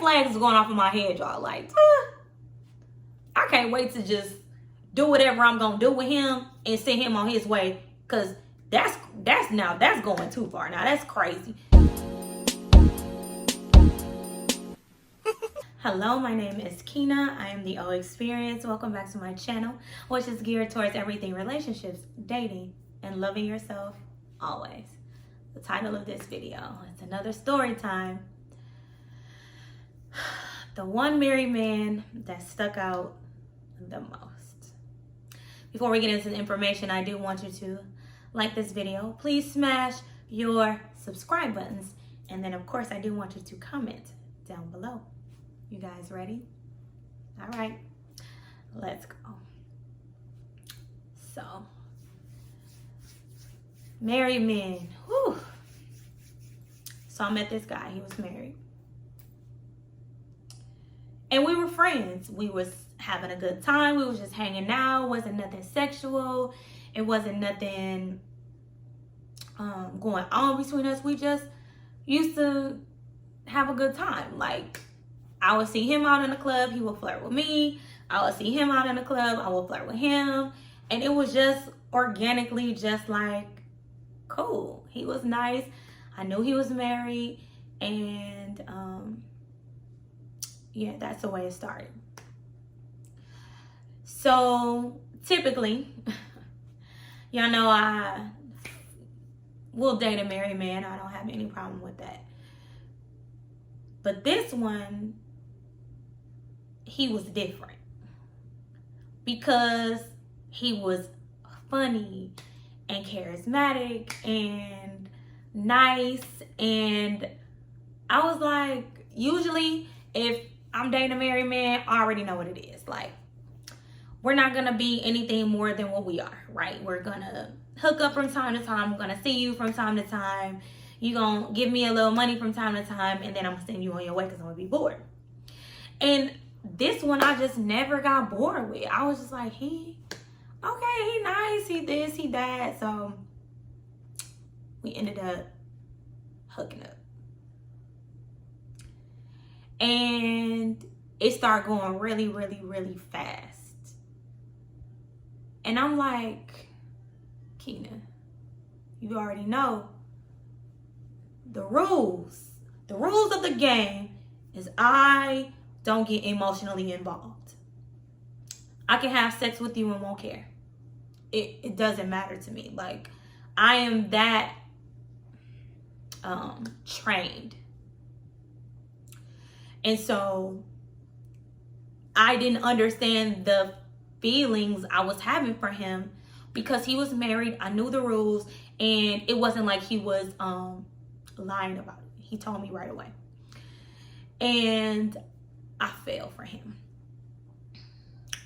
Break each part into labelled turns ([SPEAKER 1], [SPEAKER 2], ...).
[SPEAKER 1] flags is going off in my head, y'all. Like, I can't wait to just do whatever I'm gonna do with him and send him on his way. Cause that's going too far. Now that's crazy. Hello, my name is Kina. I am the THEOXPERIENCE. Welcome back to my channel, which is geared towards everything relationships, dating, and loving yourself always. The title of this video is another story time. The one married man that stuck out the most. Before we get into the information, I do want you to like this video. Please smash your subscribe buttons. And then, of course, I do want you to comment down below. You guys ready? All right, let's go. So, married men. Whew. So I met this guy. He was married. And we were friends. We was having a good time. We was just hanging out. Wasn't nothing sexual. It wasn't nothing going on between us. We just used to have a good time. Like, I would see him out in the club. He would flirt with me. I would see him out in the club. I would flirt with him. And it was just organically just like cool. He was nice. I knew he was married. And yeah, that's the way it started. So typically, y'all know I will date a married man. I don't have any problem with that. But this one, he was different because he was funny and charismatic and nice. And I was like, usually if I'm dating a married man, I already know what it is. Like, we're not going to be anything more than what we are, right? We're going to hook up from time to time. I'm going to see you from time to time. You're going to give me a little money from time to time. And then I'm going to send you on your way because I'm going to be bored. And this one I just never got bored with. I was just like, he nice, he this, he that. So we ended up hooking up. And it started going really, really, really fast. And I'm like, Kina, you already know the rules. The rules of the game is I don't get emotionally involved. I can have sex with you and won't care. It doesn't matter to me. Like, I am that trained. And so I didn't understand the feelings I was having for him because he was married. I knew the rules, and it wasn't like he was lying about it. He told me right away. And I fell for him.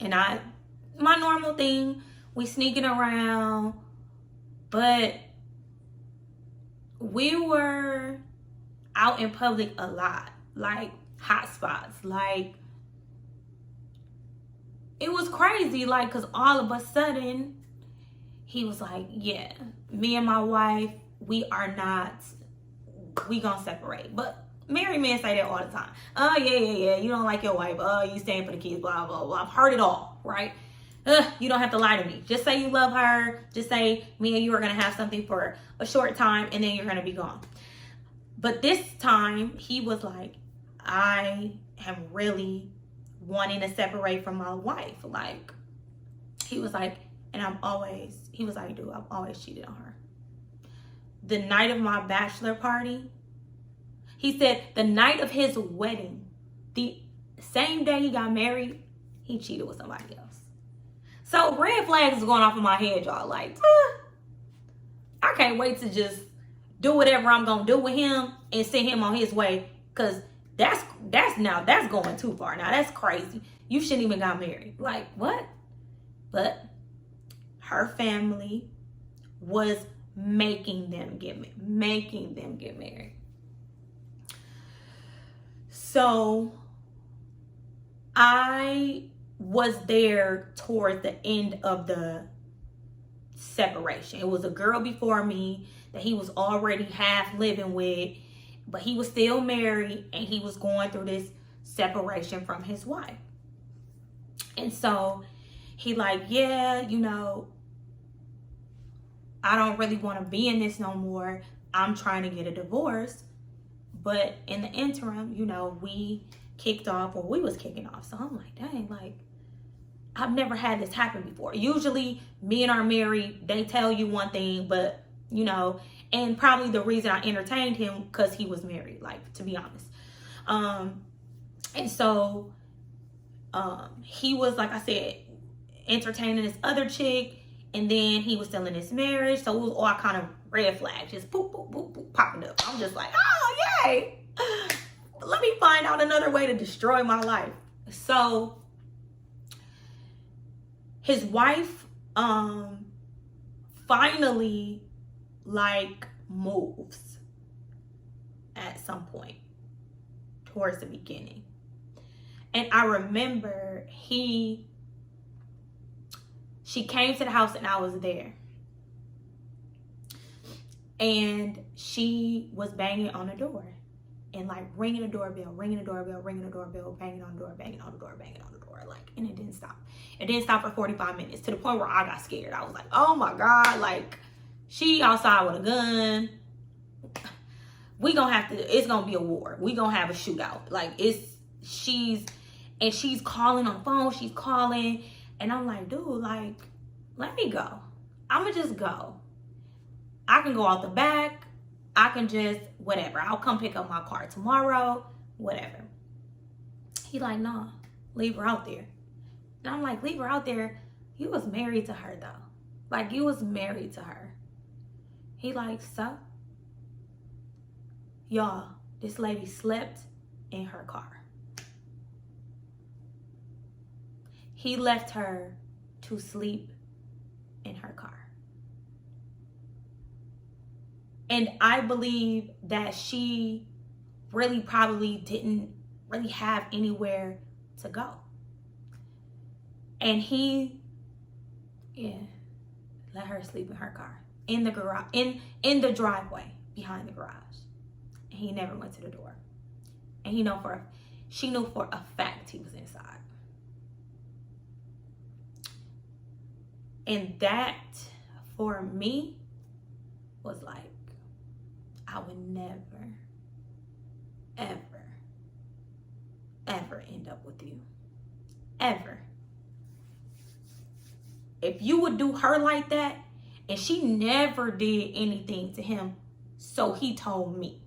[SPEAKER 1] And my normal thing, we sneaking around, but we were out in public a lot, like hot spots. Like, it was crazy, like, because all of a sudden, he was like, yeah, me and my wife, we gonna separate. But married men say that all the time. Oh, yeah, you don't like your wife. Oh, you staying for the kids, blah, blah, blah. I've heard it all, right? You don't have to lie to me. Just say you love her. Just say me and you are going to have something for a short time, and then you're going to be gone. But this time, he was like, I am really wanting to separate from my wife. Like, he was like, and he was like, dude, I've always cheated on her. The night of my bachelor party, he said the night of his wedding, the same day he got married, he cheated with somebody else. So red flags is going off in my head, y'all. Like, I can't wait to just do whatever I'm going to do with him and send him on his way. Because that's going too far. Now, that's crazy. You shouldn't even got married. Like, what? But her family was making them get married. So I was there towards the end of the separation. It was a girl before me that he was already half living with, but he was still married, and he was going through this separation from his wife. And so he like, yeah, you know, I don't really want to be in this no more. I'm trying to get a divorce. But in the interim, you know, we was kicking off. So I'm like, dang, like, I've never had this happen before. Usually men are married, they tell you one thing, but, you know, and probably the reason I entertained him because he was married, like, to be honest. And so he was, like I said, entertaining this other chick, and then he was still in his marriage. So it was all kind of red flags, just boop, boop, boop, boop, popping up. I'm just like, oh, yay. Let me find out another way to destroy my life. So his wife finally like moves at some point towards the beginning. And I remember she came to the house and I was there. And she was banging on the door and like ringing the doorbell, banging on the door, banging on the door, banging on the door, like, and it didn't stop. It didn't stop for 45 minutes, to the point where I got scared. I was like, oh my God, like, she outside with a gun. It's gonna be a war. We gonna have a shootout. Like, she's calling on the phone, she's calling, and I'm like, dude, like, let me go. I'ma just go. I can go out the back. I can just, whatever. I'll come pick up my car tomorrow, whatever. He like, nah, leave her out there. And I'm like, leave her out there? You was married to her, though. Like, you was married to her. He like, so? Y'all, this lady slept in her car. He left her to sleep in her car. And I believe that she really probably didn't really have anywhere to go. And he, let her sleep in her car, in the garage, in the driveway behind the garage. And he never went to the door. And she knew for a fact he was inside. And that, for me, was like, I would never, ever, ever end up with you. Ever. If you would do her like that, and she never did anything to him, so he told me.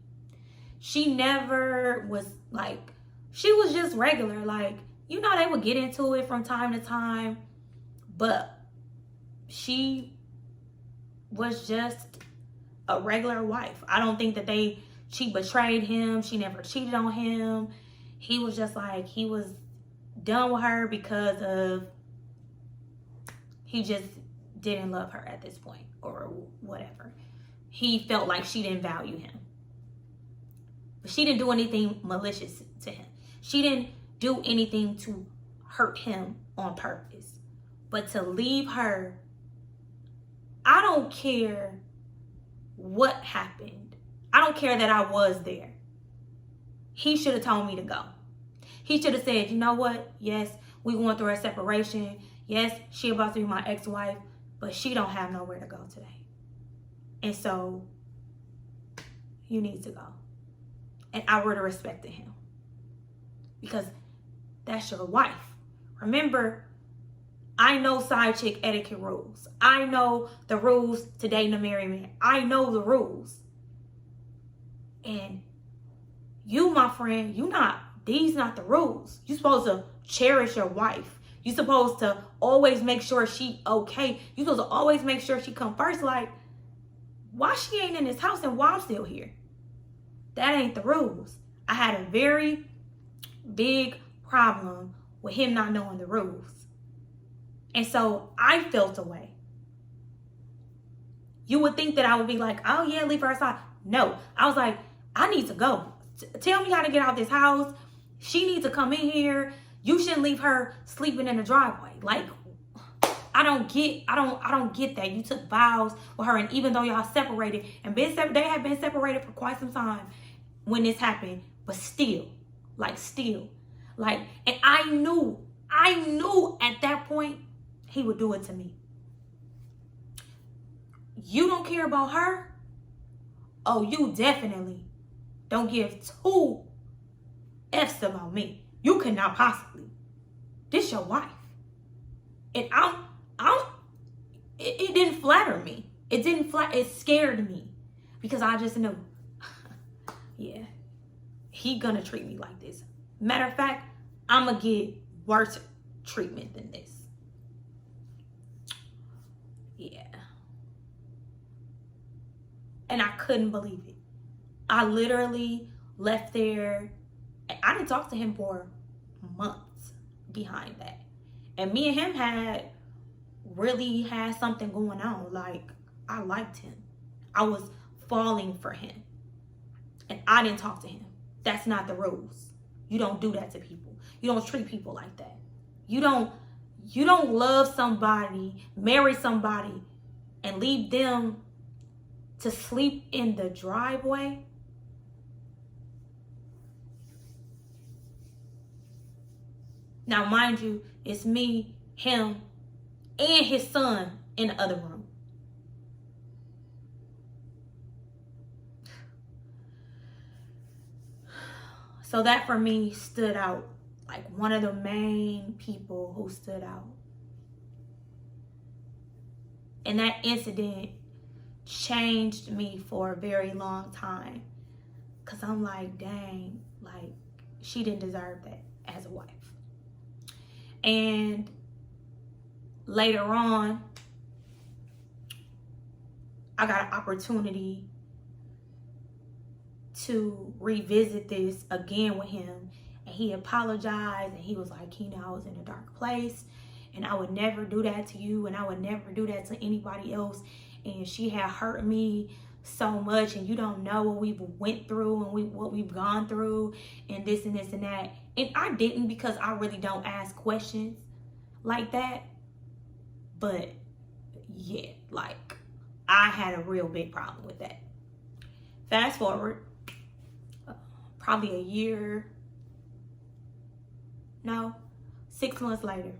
[SPEAKER 1] She never was like, she was just regular. Like, you know, they would get into it from time to time, but she was just a regular wife. I don't think that she betrayed him. She never cheated on him. He was just like, he was done with her because of, he just didn't love her at this point or whatever. He felt like she didn't value him. But she didn't do anything malicious to him. She didn't do anything to hurt him on purpose. But to leave her, I don't care what happened. I don't care that I was there. He should have told me to go. He should have said, you know what? Yes, we going through a separation. Yes, she about to be my ex-wife, but she don't have nowhere to go today. And so you need to go. And I would have respected him. Because that's your wife. Remember, I know side chick etiquette rules. I know the rules to dating a married man. I know the rules. And you, my friend, these not the rules. You're supposed to cherish your wife. You're supposed to always make sure she okay. You're supposed to always make sure she come first. Like, why she ain't in this house and why I'm still here? That ain't the rules. I had a very big problem with him not knowing the rules. And so I felt away. You would think that I would be like, oh yeah, leave her outside. No, I was like, I need to go. Tell me how to get out this house. She needs to come in here. You shouldn't leave her sleeping in the driveway. Like, I don't get that. You took vows with her, and even though y'all separated and they have been separated for quite some time when this happened, but still, Like, and I knew at that point he would do it to me. You don't care about her? Oh, you definitely don't give two F's about me. You could not possibly. This your wife. And it didn't flatter me. It scared me. Because I just knew, yeah, he gonna treat me like this. Matter of fact, I'm gonna get worse treatment than this. Yeah. And I couldn't believe it. I literally left there. I didn't talk to him for months behind that. And me and him really had something going on. Like, I liked him. I was falling for him. And I didn't talk to him. That's not the rules. You don't do that to people. You don't treat people like that. You don't love somebody, marry somebody, and leave them to sleep in the driveway. Now, mind you, it's me, him, and his son in the other room. So that for me stood out, like one of the main people who stood out. And that incident changed me for a very long time. Because I'm like, dang, like, she didn't deserve that as a wife. And later on, I got an opportunity to revisit this again with him. And he apologized, and he was like, Keena, I was in a dark place, and I would never do that to you, and I would never do that to anybody else. And she had hurt me so much, and you don't know what we've went through and what we've gone through, and this and this and that. And I didn't, because I really don't ask questions like that. But yeah, like, I had a real big problem with that. Fast forward, probably a year, no, 6 months later,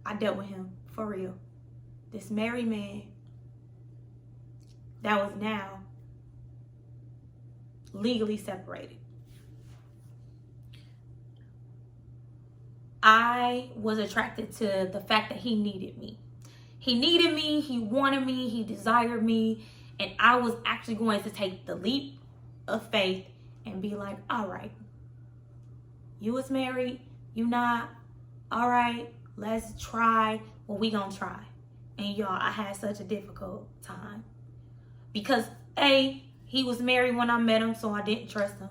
[SPEAKER 1] I dealt with him for real. This married man that was now legally separated. I was attracted to the fact that he needed me. He needed me, he wanted me, he desired me, and I was actually going to take the leap of faith and be like, all right, you was married, you not, all right, let's try what we gonna try. And y'all, I had such a difficult time. Because A, he was married when I met him, so I didn't trust him.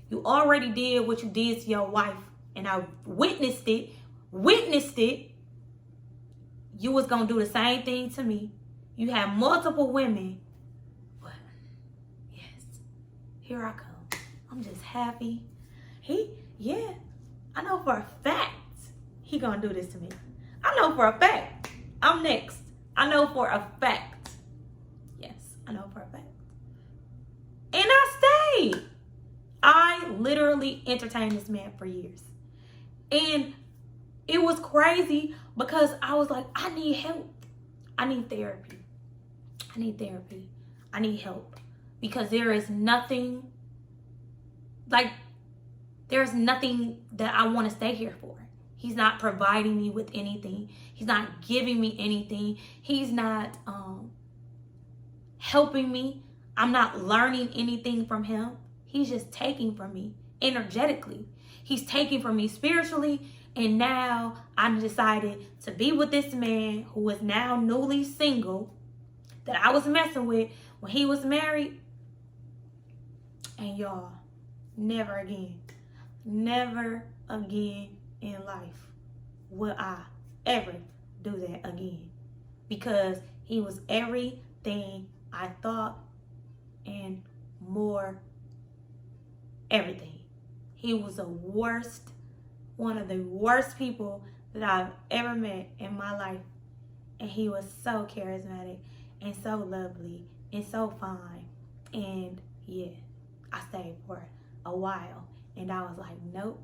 [SPEAKER 1] You already did what you did to your wife, and I witnessed it. You was gonna do the same thing to me. You had multiple women. But yes, here I come. I'm just happy. I know for a fact he gonna do this to me. I know for a fact. I'm next. I know for a fact. Yes, I know for a fact. And I stayed. I literally entertained this man for years. And it was crazy because I was like, I need help. I need therapy. I need help. Because there's nothing that I want to stay here for. He's not providing me with anything. He's not giving me anything. He's not helping me. I'm not learning anything from him. He's just taking from me energetically. He's taking from me spiritually. And now I decided to be with this man who is now newly single, that I was messing with when he was married. And y'all, never again in life will I ever do that again. Because he was everything I thought and more everything. He was one of the worst people that I've ever met in my life. And he was so charismatic and so lovely and so fine. And yeah, I stayed for a while. And I was like, nope.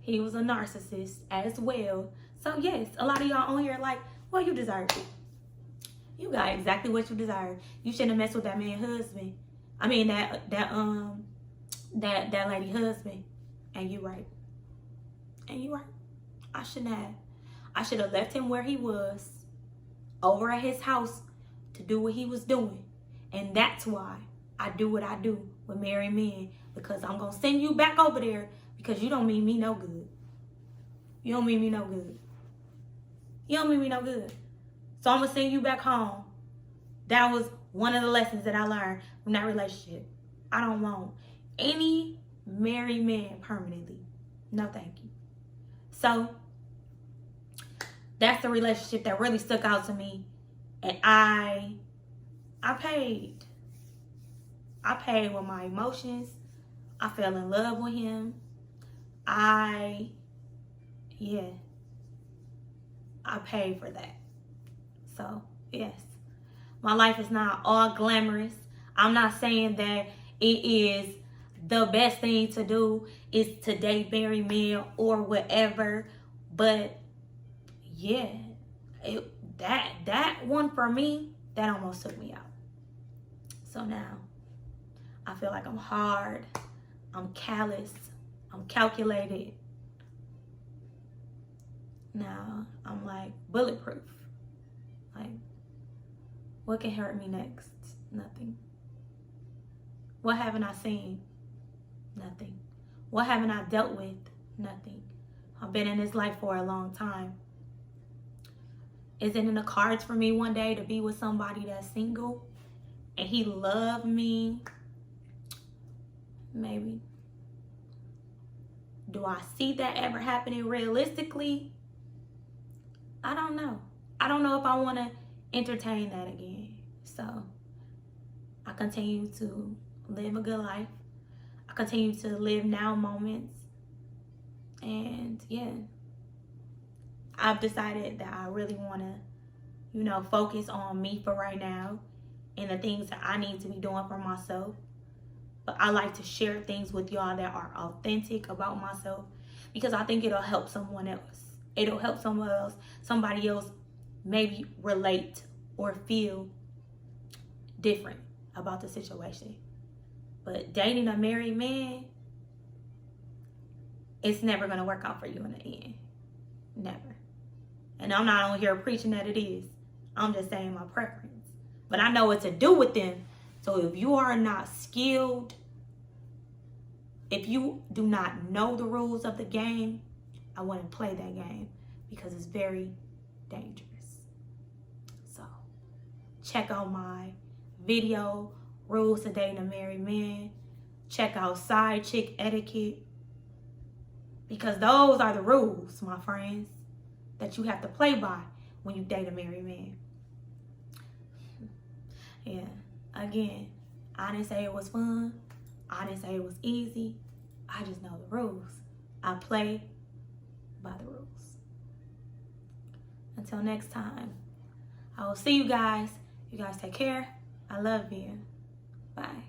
[SPEAKER 1] He was a narcissist as well. So yes, a lot of y'all on here like, well, you deserve it. You got exactly what you deserve. You shouldn't have messed with that man's husband. I mean that lady husband. And you right. And you right. I shouldn't have. I should have left him where he was, over at his house, to do what he was doing. And that's why I do what I do with married men, because I'm gonna send you back over there because you don't mean me no good. You don't mean me no good. You don't mean me no good. So I'm gonna send you back home. That was one of the lessons that I learned from that relationship. I don't want any married man permanently. No, thank you. So that's the relationship that really stuck out to me. And I paid. I paid with my emotions. I fell in love with him. I paid for that. So, yes. My life is not all glamorous. I'm not saying that it is the best thing to do is to date married men or whatever. But, yeah. That one for me, that almost took me out. So now, I feel like I'm hard. I'm callous. I'm calculated. Now, I'm like bulletproof. Like, what can hurt me next? Nothing. What haven't I seen? Nothing. What haven't I dealt with? Nothing. I've been in this life for a long time. Is it in the cards for me one day to be with somebody that's single and he loved me? Maybe. Do I see that ever happening realistically? I don't know. I don't know if I want to entertain that again. So I continue to live a good life. I continue to live now moments. And yeah, I've decided that I really want to, focus on me for right now and the things that I need to be doing for myself. But I like to share things with y'all that are authentic about myself because I think it'll help someone else. It'll help somebody else maybe relate or feel different about the situation. But dating a married man, it's never going to work out for you in the end. Never. And I'm not on here preaching that it is. I'm just saying my preference. But I know what to do with them. So if you are not skilled, if you do not know the rules of the game, I wouldn't play that game because it's very dangerous. So check out my video, Rules to Dating a Married Man. Check out Side Chick Etiquette. Because those are the rules, my friends, that you have to play by when you date a married man. Yeah, again, I didn't say it was fun. I didn't say it was easy. I just know the rules. I play by the rules. Until next time, I will see you guys. You guys take care. I love you. Bye.